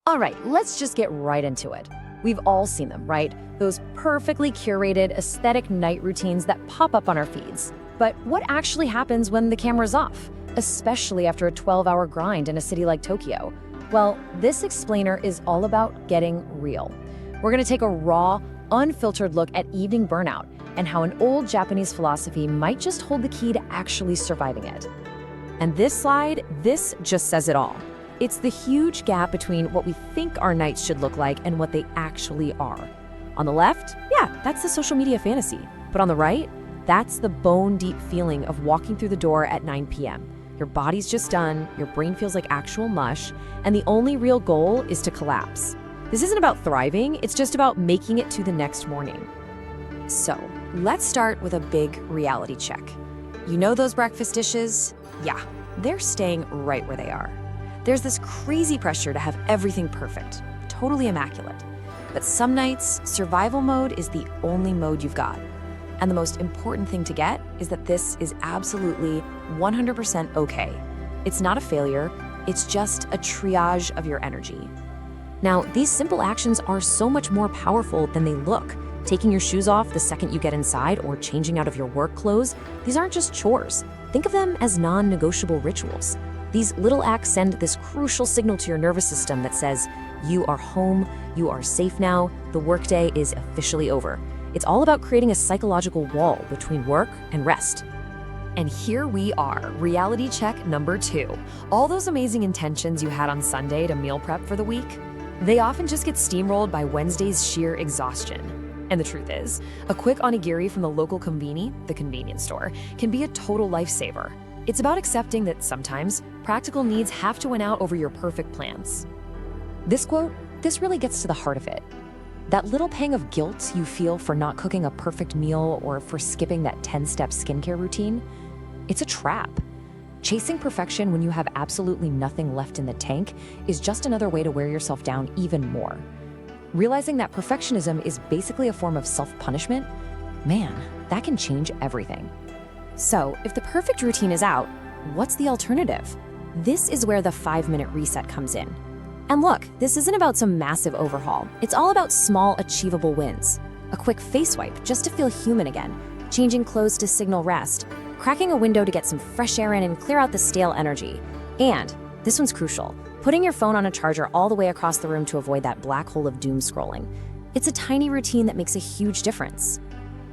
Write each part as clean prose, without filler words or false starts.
All right, let's just get right into it. We've all seen them, right? Those perfectly curated, aesthetic night routines that pop up on our feeds. But what actually happens when the camera's off, especially after a 12-hour grind in a city like Tokyo? Well, this explainer is all about getting real. We're going to take a raw, unfiltered look at evening burnout and how an old Japanese philosophy might just hold the key to actually surviving it. And this slide, this just says it all. It's the huge gap between what we think our nights should look like and what they actually are. On the left, yeah, that's the social media fantasy. But on the right, that's the bone-deep feeling of walking through the door at 9 p.m. Your body's just done, your brain feels like actual mush, and the only real goal is to collapse. This isn't about thriving, it's just about making it to the next morning. So, let's start with a big reality check. You know those breakfast dishes? Yeah, they're staying right where they are. There's this crazy pressure to have everything perfect, totally immaculate. But some nights, survival mode is the only mode you've got. And the most important thing to get is that this is absolutely 100% okay. It's not a failure, it's just a triage of your energy. Now, these simple actions are so much more powerful than they look. Taking your shoes off the second you get inside or changing out of your work clothes, these aren't just chores. Think of them as non-negotiable rituals. These little acts send this crucial signal to your nervous system that says, you are home, you are safe now, the workday is officially over. It's all about creating a psychological wall between work and rest. And here we are, reality check number 2. All those amazing intentions you had on Sunday to meal prep for the week, they often just get steamrolled by Wednesday's sheer exhaustion. And the truth is, a quick onigiri from the local conveni, the convenience store, can be a total lifesaver. It's about accepting that sometimes practical needs have to win out over your perfect plans. This quote, this really gets to the heart of it. That little pang of guilt you feel for not cooking a perfect meal or for skipping that 10-step skincare routine, it's a trap. Chasing perfection when you have absolutely nothing left in the tank is just another way to wear yourself down even more. Realizing that perfectionism is basically a form of self-punishment, man, that can change everything. So, if the perfect routine is out, what's the alternative? This is where the 5-minute reset comes in. And look, this isn't about some massive overhaul. It's all about small, achievable wins. A quick face wipe just to feel human again, changing clothes to signal rest, cracking a window to get some fresh air in and clear out the stale energy. And, this one's crucial, putting your phone on a charger all the way across the room to avoid that black hole of doom scrolling. It's a tiny routine that makes a huge difference.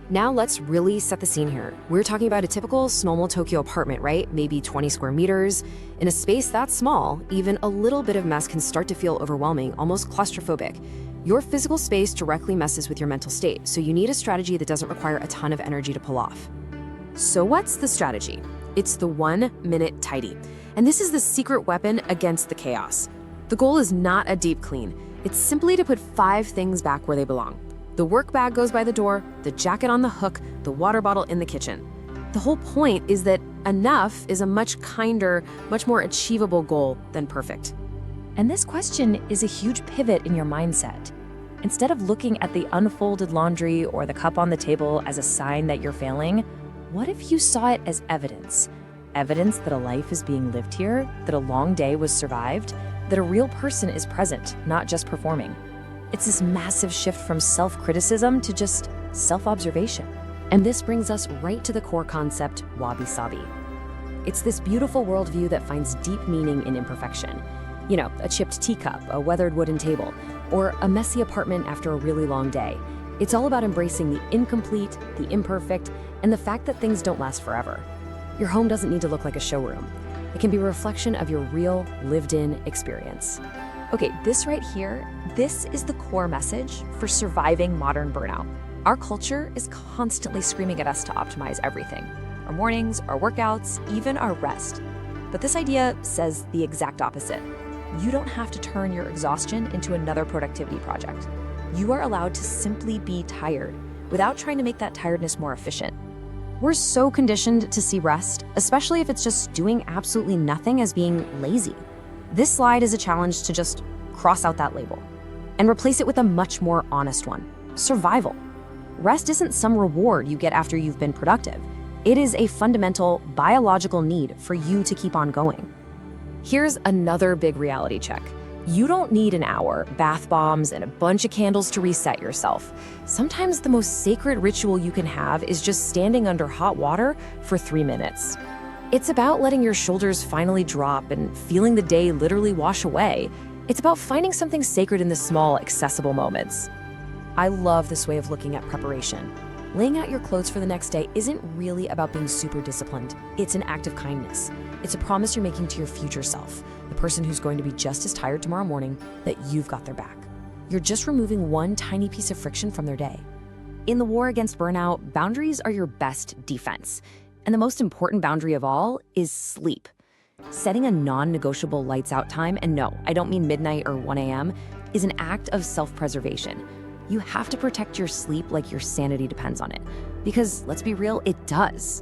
Now let's really set the scene here. We're talking about a typical normal Tokyo apartment, right? Maybe 20 square meters. In a space that small, even a little bit of mess can start to feel overwhelming, almost claustrophobic. Your physical space directly messes with your mental state, so you need a strategy that doesn't require a ton of energy to pull off. So what's the strategy? It's the 1-minute tidy. And this is the secret weapon against the chaos. The goal is not a deep clean. It's simply to put 5 things back where they belong. The work bag goes by the door, the jacket on the hook, the water bottle in the kitchen. The whole point is that enough is a much kinder, much more achievable goal than perfect. And this question is a huge pivot in your mindset. Instead of looking at the unfolded laundry or the cup on the table as a sign that you're failing, what if you saw it as evidence? Evidence that a life is being lived here, that a long day was survived, that a real person is present, not just performing. It's this massive shift from self-criticism to just self-observation. And this brings us right to the core concept, wabi-sabi. It's this beautiful worldview that finds deep meaning in imperfection. You know, a chipped teacup, a weathered wooden table, or a messy apartment after a really long day. It's all about embracing the incomplete, the imperfect, and the fact that things don't last forever. Your home doesn't need to look like a showroom. It can be a reflection of your real, lived-in experience. Okay, this right here, this is the core message for surviving modern burnout. Our culture is constantly screaming at us to optimize everything. Our mornings, our workouts, even our rest. But this idea says the exact opposite. You don't have to turn your exhaustion into another productivity project. You are allowed to simply be tired without trying to make that tiredness more efficient. We're so conditioned to see rest, especially if it's just doing absolutely nothing, as being lazy. This slide is a challenge to just cross out that label and replace it with a much more honest one: survival. Rest isn't some reward you get after you've been productive. It is a fundamental biological need for you to keep on going. Here's another big reality check. You don't need an hour, bath bombs, and a bunch of candles to reset yourself. Sometimes the most sacred ritual you can have is just standing under hot water for 3 minutes. It's about letting your shoulders finally drop and feeling the day literally wash away. It's about finding something sacred in the small, accessible moments. I love this way of looking at preparation. Laying out your clothes for the next day isn't really about being super disciplined. It's an act of kindness. It's a promise you're making to your future self, the person who's going to be just as tired tomorrow morning, that you've got their back. You're just removing one tiny piece of friction from their day. In the war against burnout, boundaries are your best defense. And the most important boundary of all is sleep. Setting a non-negotiable lights out time, and no, I don't mean midnight or 1 a.m., is an act of self-preservation. You have to protect your sleep like your sanity depends on it. Because, let's be real, it does.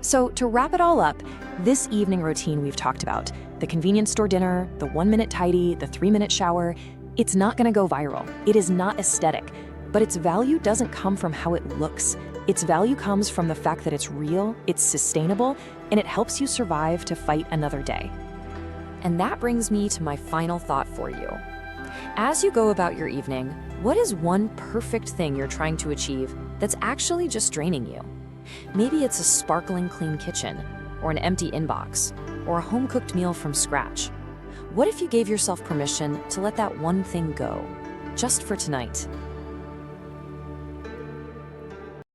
So to wrap it all up, this evening routine we've talked about, the convenience store dinner, the 1-minute tidy, the 3-minute shower, it's not gonna go viral. It is not aesthetic, but its value doesn't come from how it looks. Its value comes from the fact that it's real, it's sustainable, and it helps you survive to fight another day. And that brings me to my final thought for you. As you go about your evening, what is one perfect thing you're trying to achieve that's actually just draining you? Maybe it's a sparkling clean kitchen, or an empty inbox, or a home-cooked meal from scratch. What if you gave yourself permission to let that one thing go, just for tonight?